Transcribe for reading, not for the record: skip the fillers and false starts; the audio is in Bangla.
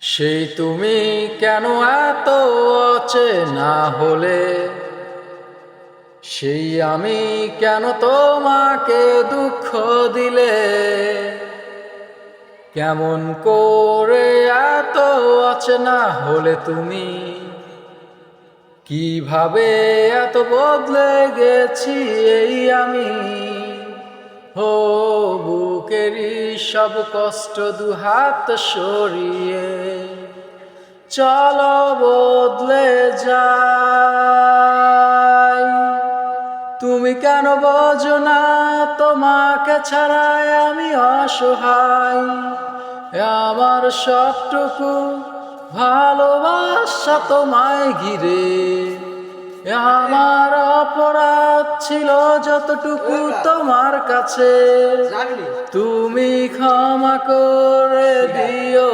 সেই তুমি কেন এত অচেনা হলে, সেই আমি কেন তোমাকে দুঃখ দিলে, কেমন করে এত অচেনা হলে তুমি, কিভাবে এত বদলে গেছি এই আমি। হো বুকেরই সব কষ্ট দুহাত সরিয়ে চলো বদলে যাই। তুমি কেন বোঝো না তোমাকে ছাড়াই আমি অসহায়, আমার সবটুকু ভালোবাসা তোমায় ঘিরে, আমার অপরাধ ছিল যতটুকু তোমার কাছে, তুমি ক্ষমা করে দিও